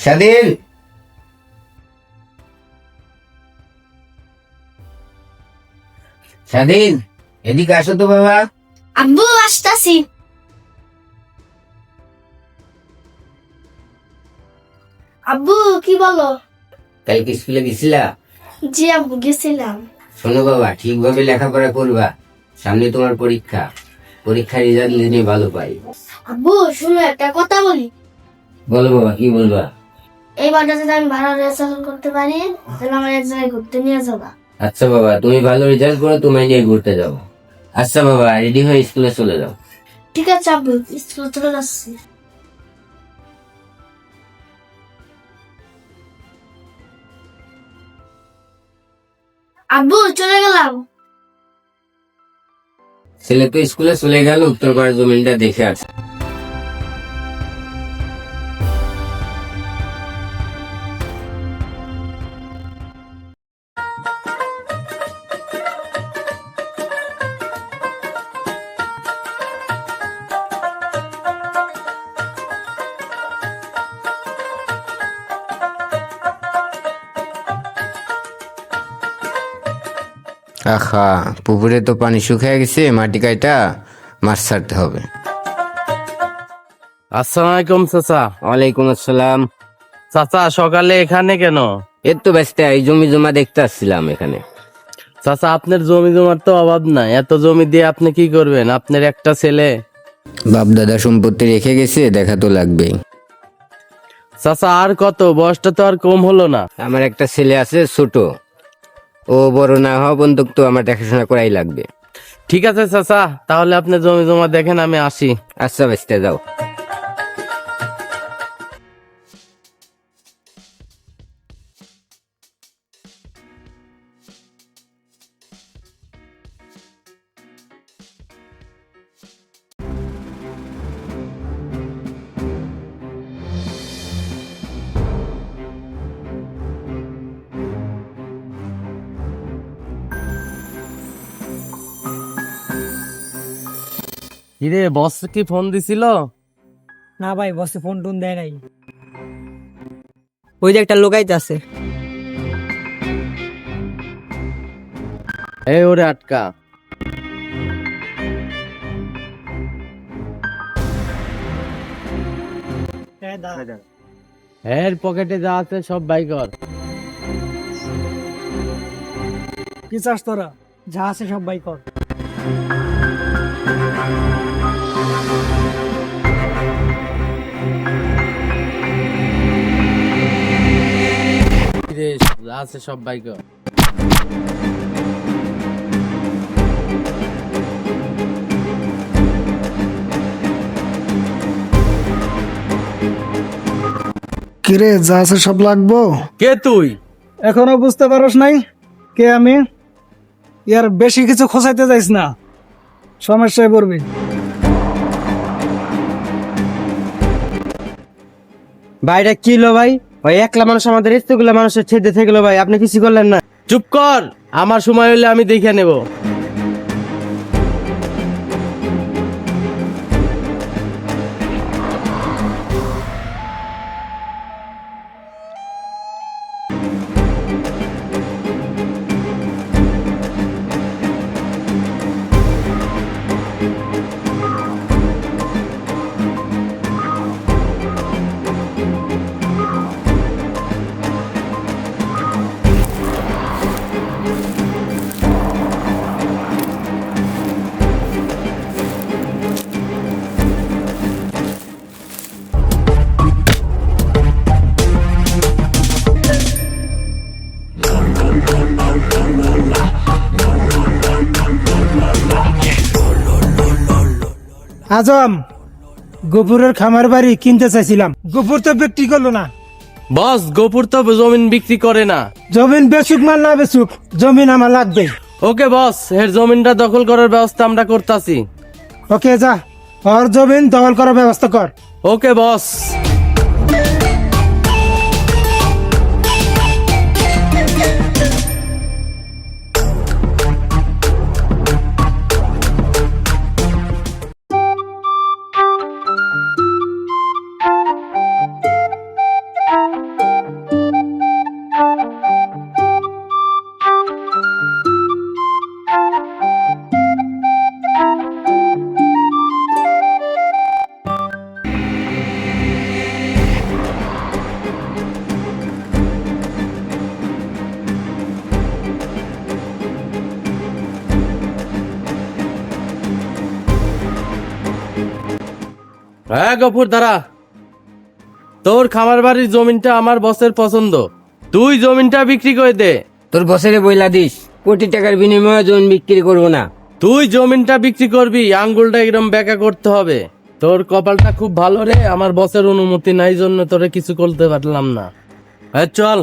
স্বাধীন, স্বাধীন, এদিকে আসো তো বাবা। আব্বু আসতাছি। আব্বু কি বলো? কালকে স্কুলে গেছিলা? জি আব্বু গেছিলাম। শোনো বাবা, ঠিকভাবে লেখাপড়া করবা, সামনে তোমার পরীক্ষা। পরীক্ষার রেজাল্ট নিয়ে ভালো পাই। আব্বু শুনো একটা কথা বলি। বলো বাবা, কি বলবা? এইবারটা যদি আমি ভালো রেজাল্ট করতে পারি তাহলে আমার এক জায়গায় ঘুরতে নিয়ে যাবা। আচ্ছা বাবা, তুমি ভালো রেজাল্ট করো, তোমায় নিয়ে ঘুরতে যাবো। আচ্ছা বাবা, রেডি হয়ে স্কুলে চলে যাও। ঠিক আছে আব্বু, স্কুল চলে যাচ্ছি। আব্বু চলে গেলাম। ছেলে তো স্কুলে চলে গেল, উত্তরপাড়ার জমিনটা দেখে আসে। আহা, পুকুরে তো পানি শুকিয়ে গেছে, মাটি কাইটা মাছ ছাড়তে হবে। আসসালামু আলাইকুম চাচা। ওয়ালাইকুম আসসালাম। চাচা সকালে এখানে কেন? এর তো ব্যস্ত, এই জমি জমা দেখতে আসছিলাম এখানে। চাচা আপনার জমি জমার তো অভাব নাই, এত জমি দিয়ে আপনি কি করবেন? আপনার একটা ছেলে। বাপ দাদা সম্পত্তি রেখে গেছে, দেখা তো লাগবেই। চাচা আর কত, বয়সটা তো আর কম হলো না। আমার একটা ছেলে আছে ছোট, ও বড় না হওয়া পর্যন্ত তো আমার দেখাশোনা করাই লাগবে। ঠিক আছে চাচা, তাহলে আপনি জমি জমা দেখেন, আমি আসি। আচ্ছা বেস্তে যাও। কিরে, বস কি ফোন দিছিল? না ভাই, বসে ফোন টোন দেয় নাই। ওই যে একটা লোকাইতে আছে। এই ওরে আটকা। এর পকেটে যা আছে সব বাই কর। কি চাস তোরা? যা আছে সব বাই কর। কিরে, যা আছে সব বাই কর। কিরে, যা আছে সব লাগবো? কে তুই? এখনো বুঝতে পারস নাই কে আমি? ইয়ার বেশি কিছু খোঁচাইতে যাইস না, সমস্যায় পড়বি। ভাইটা কি লো ভাই? ওই একলা মানুষ আমাদের এতগুলো মানুষের ছেদে থেকে গেলো ভাই, আপনি কিছু করলেন না। চুপ কর, আমার সময় হলে আমি দেখে নেব। আজম, গোপুরের খামার বাড়ি কিনতে চাইছিলাম, গোপুর তো বিক্রি করলো না। বস, গোপুর তো জমিন বিক্রি করে না। জমিন বেচুক মাল না বেচুক, জমিন আমার লাগবে। ওকে বস, এর জমিনটা দখল করার ব্যবস্থা আমরা করতেছি। ওকে যা, ওর জমিন দখল করার ব্যবস্থা কর। ওকে বস। হ্যাঁ গফুর দাঁড়া, তোর খামার বাড়ির জমিনটা আমার বসের পছন্দ, তুই জমিনটা বিক্রি করে দে। তোর বছরে বইলা দিস কোটি টাকার বিনিময়ে জমি বিক্রি করবো না। তুই জমিনটা বিক্রি করবি, আঙ্গুলটা একদম বেঁকা করতে হবে। তোর কপালটা খুব ভালো রে, আমার বসের অনুমতি নাই জন্য তোরে কিছু করতে পারলাম না। হ্যাঁ চল।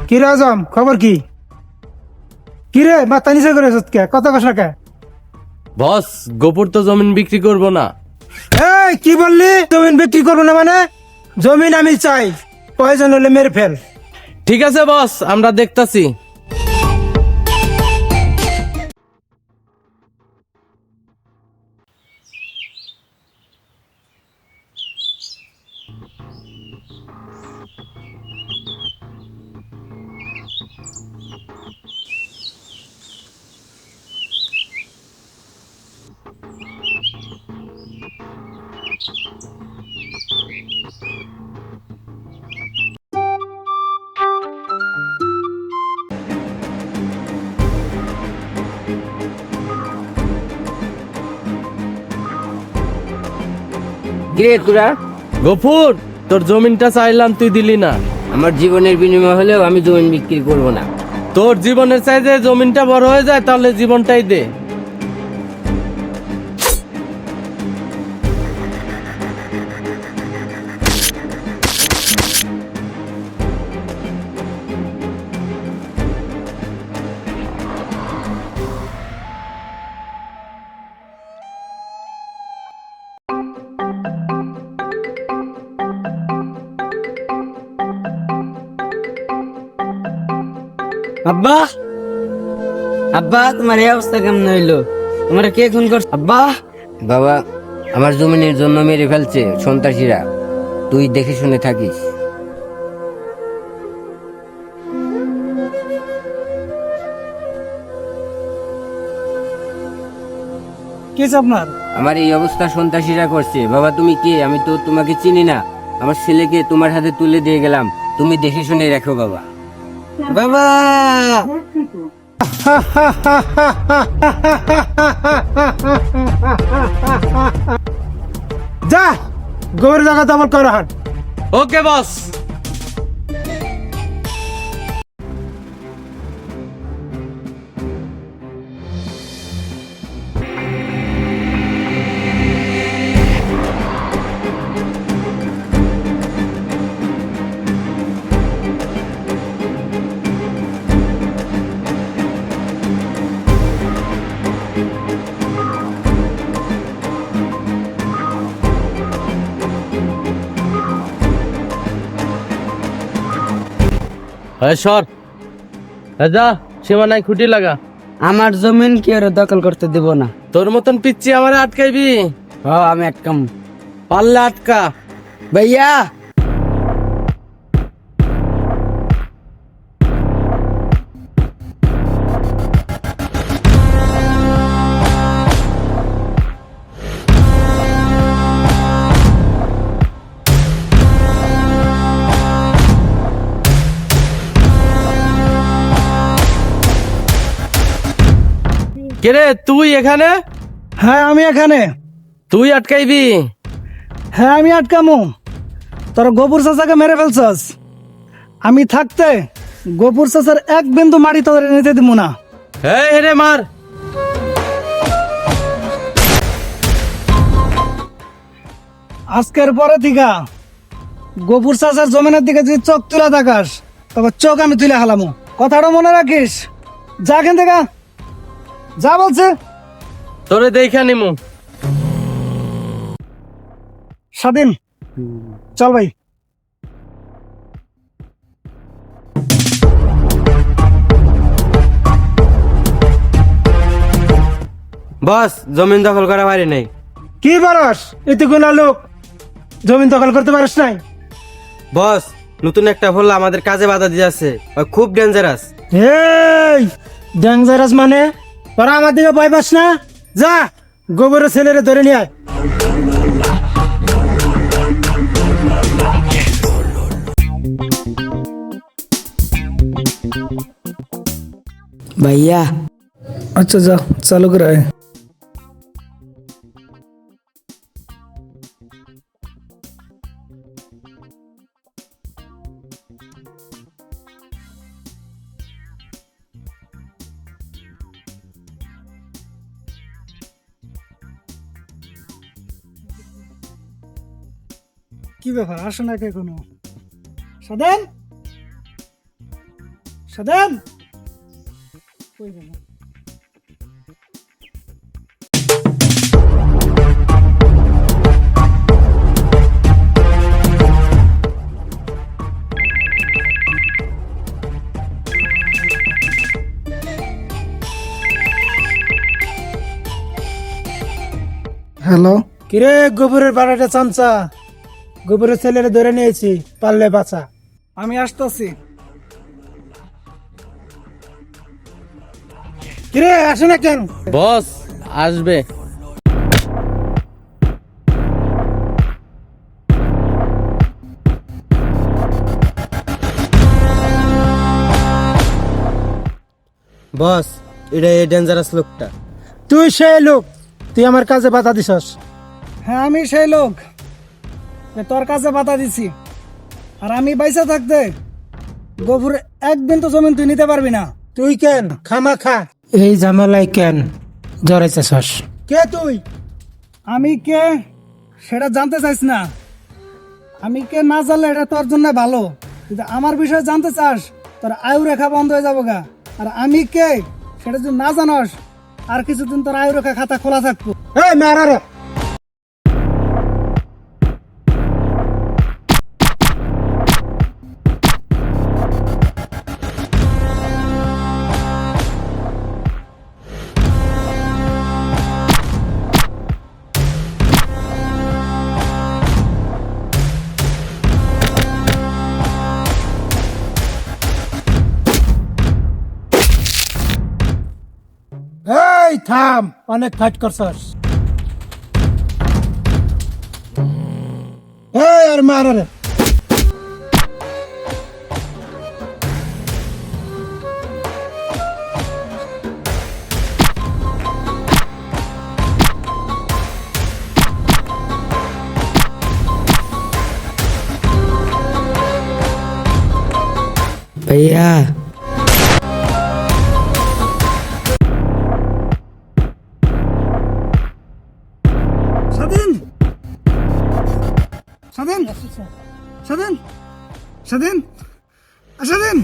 কি রে আজম, খবর কি? কি রে মাথা নিচে করে কে কথা কস না কে? বস, গোপুর তো জমিন বিক্রি করব না। এই কি বললি? জমিন বিক্রি করবো না মানে? জমিন আমি চাই, প্রয়োজন হলে মেরে ফেল। ঠিক আছে বস, আমরা দেখতাছি। কিরে তোরা? গফুর, তোর জমিনটা চাইলাম, তুই দিলি না। আমার জীবনের বিনিময় হলেও আমি জমি বিক্রি করবো না। তোর জীবনের চাইতে জমিনটা বড় হয়ে যায়, তাহলে জীবনটাই দে। আব্বা, আব্বা তোমার এই অবস্থা কেমন হইলো? তোমার কে খুন করছে আব্বা? বাবা, আমার জমিনের জন্য মেরে ফেলছে সন্ত্রাসীরা, তুই দেখে শুনে থাকিস। কি আছে আপনার? আমার এই অবস্থা সন্ত্রাসীরা করছে। বাবা তুমি কে? আমি তো তোমাকে চিনি না। আমার ছেলেকে তোমার হাতে তুলে দিয়ে গেলাম, তুমি দেখে শুনে রাখো বাবা। বাবা, যা গোবর জায়গা দখল কর হাট। ওকে বস। হ্যাঁ সর, হ্যাঁ যা, সীমানায় খুঁটি লাগা। আমার জমিন কি আর দখল করতে দেব না। তোর মতন পিচ্ছি আমারে আটকাইবি? আমি আটকাম। পারলে আটকা। ভাইয়া, কে রে তুই এখানে? হ্যাঁ আমি এখানে। তুই আটকাইবি? হ্যাঁ আমি আটকামু। তোর গোপুর চাচাকে মেরে ফেলছস, আমি থাকতে গোপুর চাচার এক বিন্দু মাটি তোদের নিতে দিব না। হ্যাঁ রে মার। আজকের পরে থেকে গোপুর চাচার জমিনের দিকে যদি চোখ তুলে থাকাস, তবে চোখ আমি তুলে হালামু। কথাটা মনে রাখিস। যা এখান থেকে, যা বলছে। তোরে দেখা নিমু। স্বাধীন, চল ভাই। বস জমিন দখল করা পারি নাই। কি পারস? এতগুলা লোক জমিন দখল করতে পারস নাই? বস নতুন একটা ফল আমাদের কাজে বাধা দিয়েছে, খুব ডেঞ্জারাস। এই ডেঞ্জারাস মানে? তোরা আমার দিকে ভয় পাস না? যা গোবরের ছেলেরে ধরে নিয়ে আয়। ভাইয়া আচ্ছা যা চালু করে আয়। কি ব্যাপার আসো না কে কোনো সাদেন সাদেন কই গেল? হ্যালো, কিরে গোবরের বাড়াটা চামচা, গোবরের ছেলেরে ধরে নিয়েছি, পারলে বাঁচা। আমি আসতেছি। কিরে আসে না কেন? বস আসবে। বস, এটা এই ডেঞ্জারাস লোকটা। তুই সেই লোক, তুই আমার কাজে বাধা দিছস। হ্যাঁ আমি সেই লোক, যে তোর কাজে বাধা দিছি। আর আমি বাইসা থাকতে গোবর একদিন তো জমিন তুই নিতে পারবি না। তুই কেন খামা খা এই ঝামেলায় কেন জড়াইতেছস? কে তুই? আমি কে সেটা জানতে চাইছ না? আমি কে না জানলে এটা তোর জন্য ভালো, কিন্তু আমার বিষয়ে জানতে চাস তোর আয়ু রেখা বন্ধ হয়ে যাবো গা। আর আমি কে সেটা যদি না জানস, আর কিছুদিন তোর আয়ু রেখা খাতা খোলা থাকবো। এই মারা রে! এই থাম, অনেক ফাইট করছস। এই আর মারা রে! ভাইয়া স্বাধীন স্বাধীন স্বাধীন স্বাধীন স্বাধীন